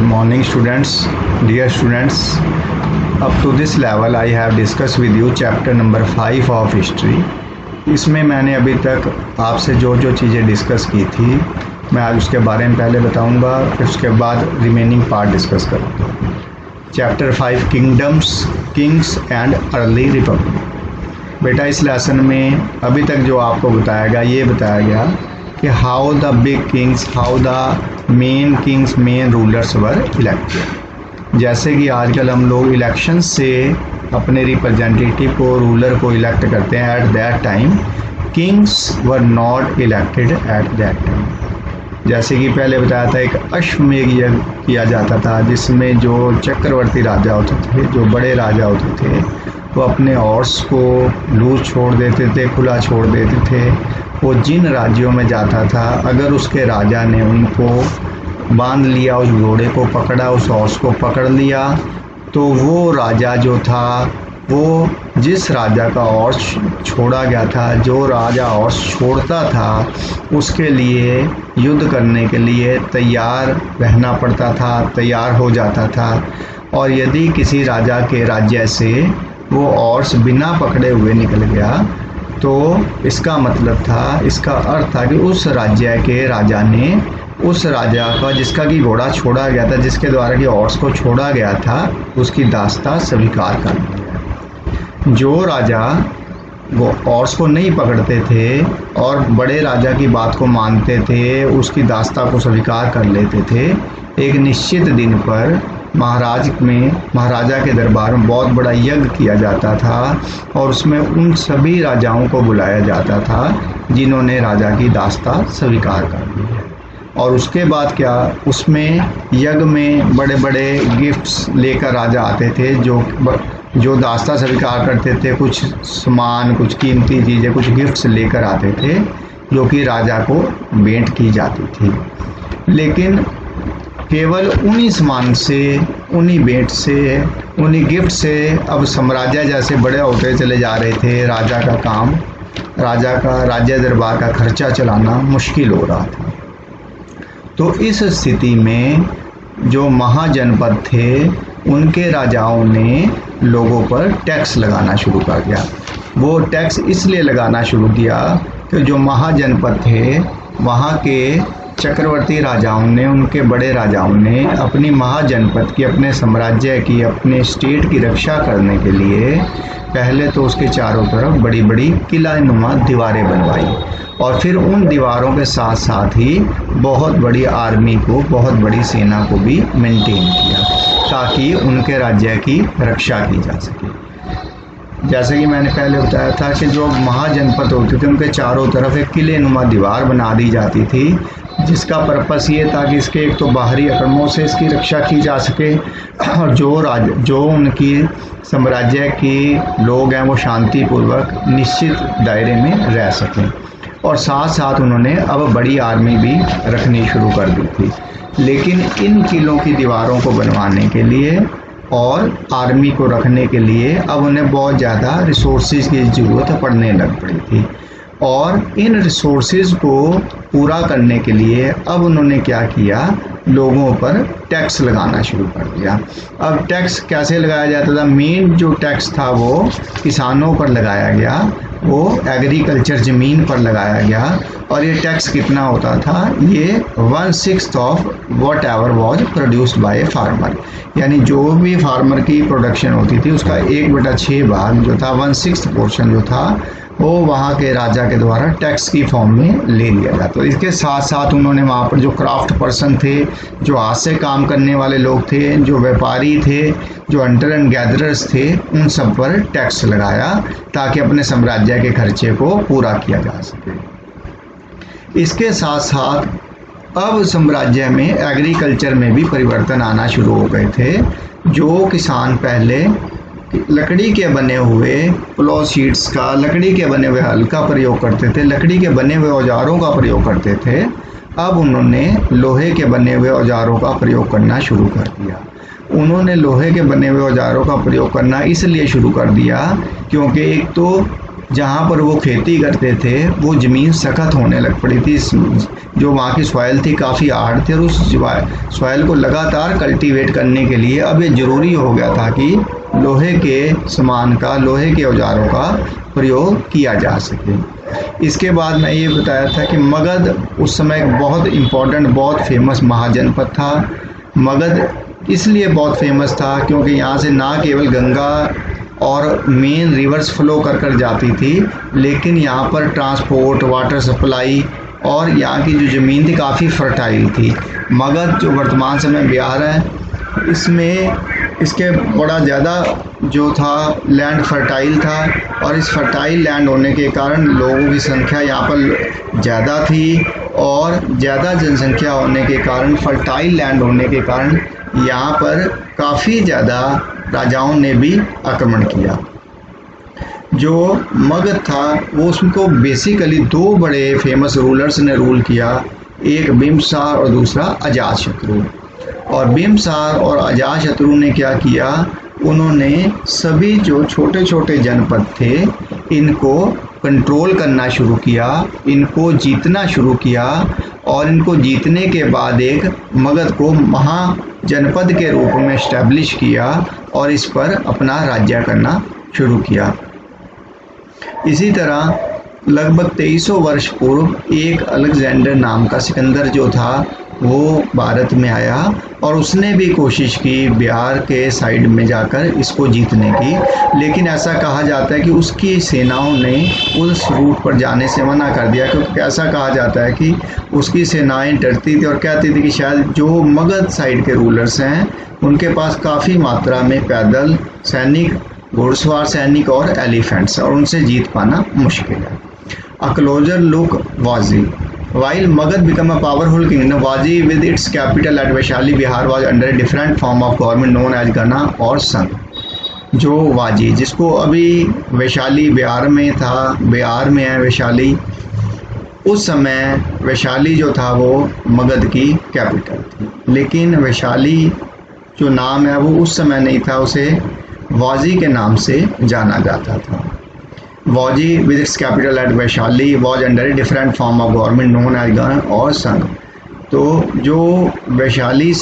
morning students, dear students. Up to this level I have discussed with you chapter number 5 of history. इसमें मैंने अभी तक आपसे जो जो चीज़ें डिस्कस की थी मैं आज उसके बारे में पहले बताऊंगा, फिर उसके बाद रिमेनिंग पार्ट डिस्कस करूंगा। Chapter 5 kingdoms, Kings and early Republic. बेटा इस लेसन में अभी तक जो आपको बताया गया ये बताया गया कि how the big Kings, how the main Kings, main rulers were elected. जैसे कि आजकल हम लोग इलेक्शन से अपने रिप्रेजेंटेटिव को, रूलर को इलेक्ट करते हैं, at that time Kings were not elected at that time. जैसे कि पहले बताया था एक अश्वमेध यज्ञ किया जाता था जिसमें जो चक्रवर्ती राजा होते थे, जो बड़े राजा होते थे, वो अपने हॉर्स को लूज छोड़ देते थे, खुला छोड़ देते थे। वो जिन राज्यों में जाता था अगर उसके राजा ने उनको बांध लिया, उस घोड़े को पकड़ा, उस हॉर्स को पकड़ लिया, तो वो राजा जो था, वो जिस राजा का हॉर्स छोड़ा गया था, जो राजा हॉर्स छोड़ता था, उसके लिए युद्ध करने के लिए तैयार रहना पड़ता था, तैयार हो जाता था। और यदि किसी राजा के राज्य से वो हॉर्स बिना पकड़े हुए निकल गया तो इसका मतलब था, इसका अर्थ था कि उस राज्य के राजा ने उस राजा का जिसका कि घोड़ा छोड़ा गया था, जिसके द्वारा कि हॉर्स को छोड़ा गया था, उसकी दास्ता स्वीकार कर लिया। जो राजा वो हॉर्स को नहीं पकड़ते थे और बड़े राजा की बात को मानते थे, उसकी दास्ता को स्वीकार कर लेते थे, एक निश्चित दिन पर महाराजा के दरबार में बहुत बड़ा यज्ञ किया जाता था और उसमें उन सभी राजाओं को बुलाया जाता था जिन्होंने राजा की दास्ता स्वीकार कर ली। और उसके बाद क्या, उसमें यज्ञ में बड़े बड़े गिफ्ट्स लेकर राजा आते थे, जो दास्ता स्वीकार करते थे, कुछ सामान, कुछ कीमती चीज़ें, कुछ गिफ्ट्स लेकर आते थे जो कि राजा को भेंट की जाती थी। लेकिन केवल उन्हीं सामान से, उन्हीं भेंट से, उन्हीं गिफ्ट से अब साम्राज्य जैसे बड़े होते चले जा रहे थे। राजा का काम, राजा का राज्य दरबार का खर्चा चलाना मुश्किल हो रहा था। तो इस स्थिति में जो महाजनपद थे उनके राजाओं ने लोगों पर टैक्स लगाना शुरू कर दिया। वो टैक्स इसलिए लगाना शुरू किया कि जो महाजनपद थे वहाँ के चक्रवर्ती राजाओं ने, उनके बड़े राजाओं ने अपनी महाजनपद की, अपने साम्राज्य की, अपने स्टेट की रक्षा करने के लिए पहले तो उसके चारों तरफ बड़ी बड़ी किलानुमा दीवारें बनवाई और फिर उन दीवारों के साथ साथ ही बहुत बड़ी आर्मी को, बहुत बड़ी सेना को भी मेंटेन किया ताकि उनके राज्य की रक्षा की जा सके। जैसे कि मैंने पहले बताया था कि जो महाजनपद होते थे उनके चारों तरफ एक किलेनुमा दीवार बना दी जाती थी जिसका पर्पस ये था कि इसके एक तो बाहरी आक्रमणों से इसकी रक्षा की जा सके और जो उनकी साम्राज्य के लोग हैं वो शांतिपूर्वक निश्चित दायरे में रह सकें। और साथ साथ उन्होंने अब बड़ी आर्मी भी रखनी शुरू कर दी थी। लेकिन इन किलों की दीवारों को बनवाने के लिए और आर्मी को रखने के लिए अब उन्हें बहुत ज़्यादा रिसोर्सेज की ज़रूरत पड़ने लग पड़ी थी और इन रिसोर्सेज को पूरा करने के लिए अब उन्होंने क्या किया, लोगों पर टैक्स लगाना शुरू कर दिया। अब टैक्स कैसे लगाया जाता था? मेन जो टैक्स था वो किसानों पर लगाया गया, वो एग्रीकल्चर ज़मीन पर लगाया गया और ये टैक्स कितना होता था? ये 1/6 of what ever was produced by farmer, यानी जो भी फार्मर की प्रोडक्शन होती थी उसका 1/6 भाग जो था, 1/6 पोर्शन जो था, वो वहाँ के राजा के द्वारा टैक्स की फॉर्म में ले लिया जाता। तो इसके साथ साथ उन्होंने वहाँ पर जो क्राफ्ट पर्सन थे, जो हाथ से काम करने वाले लोग थे, जो व्यापारी थे, जो हंटर एंड गैदरर्स थे, उन सब पर टैक्स लगाया ताकि अपने साम्राज्य के खर्चे को पूरा किया जा सके। इसके साथ साथ अब साम्राज्य में एग्रीकल्चर में भी परिवर्तन आना शुरू हो गए थे। जो किसान पहले लकड़ी के बने हुए प्लो शीट्स का, लकड़ी के बने हुए हल का प्रयोग करते थे, लकड़ी के बने हुए औजारों का प्रयोग करते थे, अब उन्होंने लोहे के बने हुए औजारों का प्रयोग करना शुरू कर दिया। उन्होंने लोहे के बने हुए औजारों का प्रयोग करना इसलिए शुरू कर दिया क्योंकि एक तो जहाँ पर वो खेती करते थे वो ज़मीन सख्त होने लग पड़ी थी। जो वहाँ की सॉइल थी काफ़ी हार्ड थी और उस सॉइल को लगातार कल्टीवेट करने के लिए अब ये ज़रूरी हो गया था कि लोहे के सामान का, लोहे के औजारों का प्रयोग किया जा सके। इसके बाद मैं ये बताया था कि मगध उस समय एक बहुत इम्पोर्टेंट, बहुत फेमस महाजनपद था। मगध इसलिए बहुत फेमस था क्योंकि यहाँ से ना केवल गंगा और मेन रिवर्स फ्लो कर जाती थी, लेकिन यहाँ पर ट्रांसपोर्ट, वाटर सप्लाई और यहाँ की जो ज़मीन थी काफ़ी फर्टाइल थी। मगध जो वर्तमान समय बिहार है, इसमें इसके बड़ा ज़्यादा जो था लैंड फर्टाइल था और इस फर्टाइल लैंड होने के कारण लोगों की संख्या यहाँ पर ज़्यादा थी और ज़्यादा जनसंख्या होने के कारण, फर्टाइल लैंड होने के कारण यहाँ पर काफ़ी ज़्यादा राजाओं ने भी आक्रमण किया। जो मगध था वो उसको बेसिकली दो बड़े फेमस रूलर्स ने रूल किया, एक बिंबिसार और दूसरा अजातशत्रु। और बिंबिसार और अजातशत्रु ने क्या किया, उन्होंने सभी जो छोटे छोटे जनपद थे इनको कंट्रोल करना शुरू किया, इनको जीतना शुरू किया और इनको जीतने के बाद एक मगध को महाजनपद के रूप में इस्टेब्लिश किया और इस पर अपना राज्य करना शुरू किया। इसी तरह लगभग 2300 वर्ष पूर्व एक अलेक्जेंडर नाम का सिकंदर जो था वो भारत में आया और उसने भी कोशिश की बिहार के साइड में जाकर इसको जीतने की, लेकिन ऐसा कहा जाता है कि उसकी सेनाओं ने उस रूट पर जाने से मना कर दिया, क्योंकि ऐसा कहा जाता है कि उसकी सेनाएं डरती थी और कहती थी कि शायद जो मगध साइड के रूलर्स हैं उनके पास काफ़ी मात्रा में पैदल सैनिक, घुड़सवार सैनिक और एलिफेंट्स, और उनसे जीत पाना मुश्किल है। A closer look Vaji. While Magad became a powerful kingdom, Vaji with its capital at Vaishali Bihar was under a different form of government known as Gana और संघ। जो वाजी, जिसको अभी वैशाली बिहार में था, बिहार में है वैशाली, उस समय वैशाली जो था वो मगध की कैपिटल थी, लेकिन वैशाली जो नाम है वो उस समय नहीं था, उसे वाजी के नाम से जाना जाता था। Vaji with its capital at Vaishali was under a different form of government known as Gan और संघ। तो जो वैशाली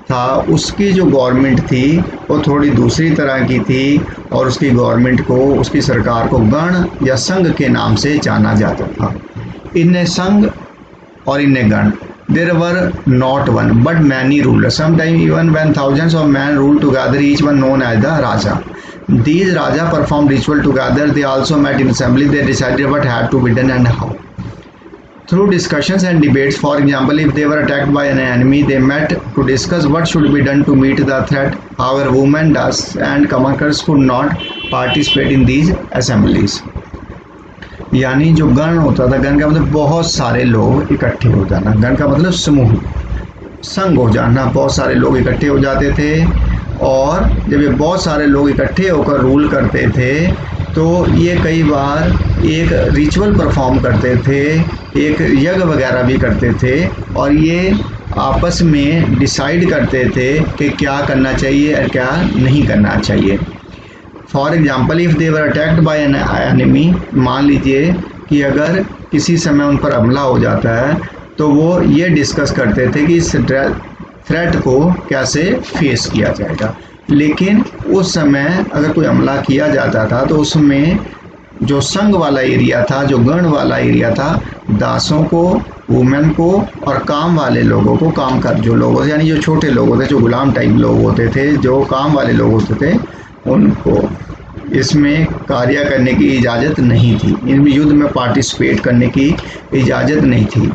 था उसकी जो गवर्नमेंट थी वो थोड़ी दूसरी तरह की थी और उसकी गवर्नमेंट को, उसकी सरकार को गण या संघ के नाम से जाना जाता था। इनने संघ और इनने गण, there were not one but many rulers, sometimes even when thousands of men ruled together, each one known as the Raja. These Raja performed ritual together. They also met in assembly. They decided what had to be done and how. Through discussions and debates, for example, if they were attacked by an enemy, they met to discuss what should be done to meet the threat. However, women, dust and commanders could not participate in these assemblies. यानी जो गण होता था, गण का मतलब बहुत सारे लोग इकट्ठे हो जाना, गण का मतलब समूह, संघ हो जाना, बहुत सारे लोग इकट्ठे हो जाते थे और जब ये बहुत सारे लोग इकट्ठे होकर रूल करते थे तो ये कई बार एक रिचुअल परफॉर्म करते थे, एक यज्ञ वगैरह भी करते थे और ये आपस में डिसाइड करते थे कि क्या करना चाहिए और क्या नहीं करना चाहिए। For example, if they were attacked by an enemy, मान लीजिए कि अगर किसी समय उन पर हमला हो जाता है तो वो ये डिस्कस करते थे कि इस थ्रेट को कैसे फेस किया जाएगा। लेकिन उस समय अगर कोई हमला किया जाता था तो उसमें जो संघ वाला एरिया था, जो गण वाला एरिया था, दासों को, वुमेन को और काम वाले लोगों को, काम कर जो लोग होते यानी जो छोटे लोग होते, जो गुलाम टाइप लोग होते थे, जो काम वाले लोग होते थे, उनको इसमें कार्य करने की इजाज़त नहीं थी, इनमें युद्ध में पार्टिसिपेट करने की इजाज़त नहीं थी।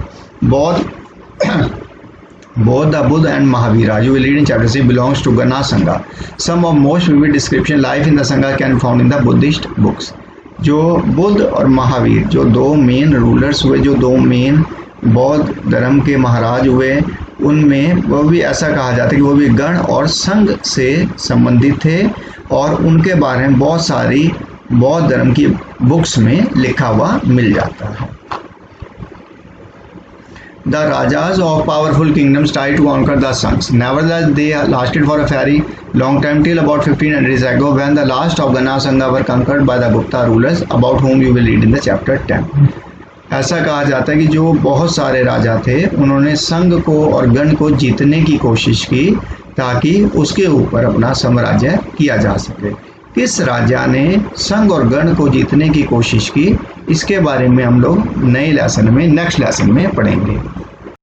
Both the Buddha and Mahavira, you will read in chapter 6, belongs to Gana Sangha. Some of most vivid description life in the Sangha can be found in the Buddhist books. जो बुद्ध और महावीर, जो दो main rulers हुए, जो दो main बौद्ध धर्म के महाराज हुए, उनमें वो भी ऐसा कहा जाता है कि वो भी गण और संघ से संबंधित थे और उनके बारे में बहुत सारी बौद्ध धर्म की बुक्स में लिखा हुआ मिल जाता है। The rajas of powerful kingdoms tried to conquer the Sanghs. Nevertheless, they lasted for a very long time till about 1500 years ago, when the last of Gana Sangha were conquered by the Gupta rulers, about whom you will read in the chapter 10. ऐसा कहा जाता है कि जो बहुत सारे राजा थे उन्होंने संघ को और गण को जीतने की कोशिश की ताकि उसके ऊपर अपना साम्राज्य किया जा सके। किस राजा ने संघ और गण को जीतने की कोशिश की, इसके बारे में हम लोग नए लेसन में, नेक्स्ट लेसन में पढ़ेंगे।